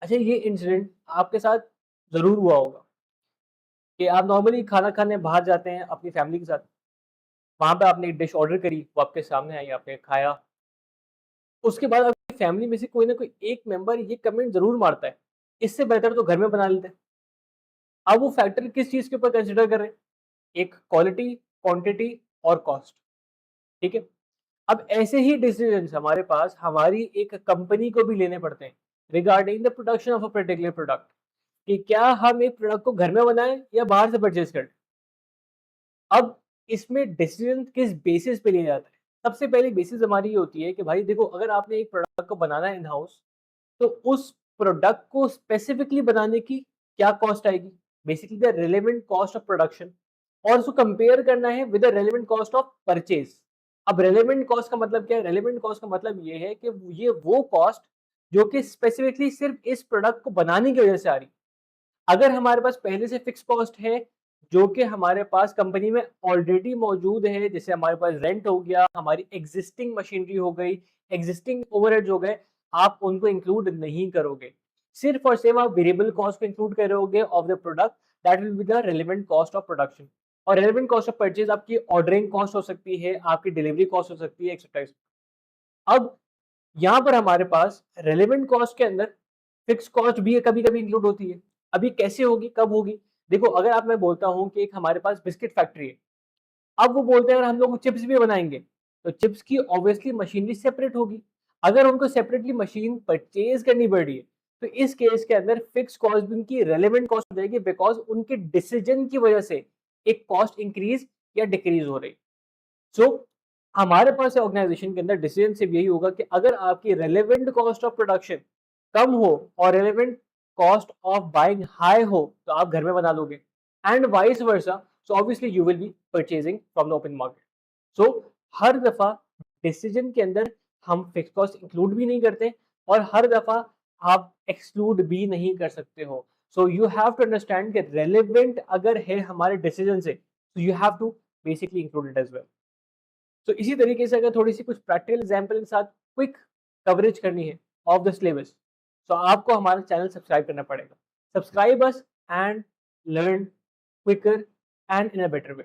अच्छा, ये इंसिडेंट आपके साथ ज़रूर हुआ होगा कि आप नॉर्मली खाना खाने बाहर जाते हैं अपनी फैमिली के साथ, वहाँ पे आपने एक डिश ऑर्डर करी, वो आपके सामने आई, आपने खाया। उसके बाद आपकी फैमिली में से कोई ना कोई एक मेंबर ये कमेंट ज़रूर मारता है, इससे बेहतर तो घर में बना लेते हैं। अब वो फैक्टर किस चीज़ के ऊपर कंसिडर कर रहे हैं? एक क्वालिटी, क्वांटिटी और कॉस्ट, ठीक है? अब ऐसे ही डिसीजंस हमारे पास हमारी एक कंपनी को भी लेने पड़ते हैं regarding the production of a particular product, कि क्या हम एक प्रोडक्ट को घर में बनाएं या बाहर से परचेज करें। अब इसमें डिसीजन किस बेसिस पे लिया जाता है? सबसे पहली बेसिस हमारी ये होती है कि भाई देखो, अगर आपने एक प्रोडक्ट को बनाना है इन हाउस, तो उस प्रोडक्ट को स्पेसिफिकली बनाने की क्या कॉस्ट आएगी, basically the relevant cost of production, और उसको कंपेयर करना है with the relevant cost of purchase. अब रेलेवेंट कॉस्ट का मतलब क्या है? रेलेवेंट कॉस्ट का मतलब ये है कि ये वो कॉस्ट जो कि स्पेसिफिकली सिर्फ इस प्रोडक्ट को बनाने की वजह से आ रही है। अगर हमारे पास पहले से फिक्स कॉस्ट है जो कि हमारे पास कंपनी में ऑलरेडी मौजूद है, जैसे हमारे पास रेंट हो गया, हमारी एग्जिस्टिंग मशीनरी हो गई, एग्जिस्टिंग ओवरहेड्स हो गए, आप उनको इंक्लूड नहीं करोगे। सिर्फ और सिर्फ आप वेरिएबल कॉस्ट को इंक्लूड करोगे of the product, that will be the relevant cost of production. और रेलेवेंट कॉस्ट ऑफ परचेज आपकी ऑर्डरिंग कॉस्ट हो सकती है, आपकी डिलीवरी कॉस्ट हो सकती है, एक्सेट्रा। अब यहाँ पर हमारे पास रेलेवेंट कॉस्ट के अंदर फिक्स कॉस्ट भी कभी-कभी इंक्लूड होती है। अब ये कैसे होगी, कब होगी? देखो, अगर आप मैं बोलता हूँ कि एक हमारे पास बिस्किट फैक्ट्री है। अब वो बोलते हैं अगर हम लोग चिप्स भी बनाएँगे, तो चिप्स की ऑब्वियसली मशीनरी सेपरेट होगी। अगर उनको सेपरेटली मशीन परचेज़ करनी पड़ रही है, तो इस केस के अंदर फिक्स कॉस्ट भी उनकी रेलेवेंट कॉस्ट हो जाएगी, बिकॉज़ उनके डिसीजन की वजह से एक कॉस्ट इंक्रीज़ या डिक्रीज़ हो रही है। सो हमारे पास ऑर्गेनाइजेशन के अंदर डिसीजन सिर्फ यही होगा कि अगर आपकी रेलेवेंट कॉस्ट ऑफ प्रोडक्शन कम हो और relevant cost of buying high हो, तो आप घर में बना लोगे, and vice versa. So obviously you will be purchasing from the open market. So हर दफा डिसीजन के अंदर हम फिक्स कॉस्ट इंक्लूड भी नहीं करते, और हर दफा आप एक्सक्लूड भी नहीं कर सकते हो। So you have to understand कि रेलेवेंट अगर है हमारे डिसीजन से, तो you have to basically include it as well. तो इसी तरीके से अगर थोड़ी-सी कुछ प्रैक्टिकल एग्जांपल के साथ क्विक कवरेज करनी है ऑफ द सिलेबस, तो आपको हमारा चैनल सब्सक्राइब करना पड़ेगा। Subscribe us and learn quicker and in a better way.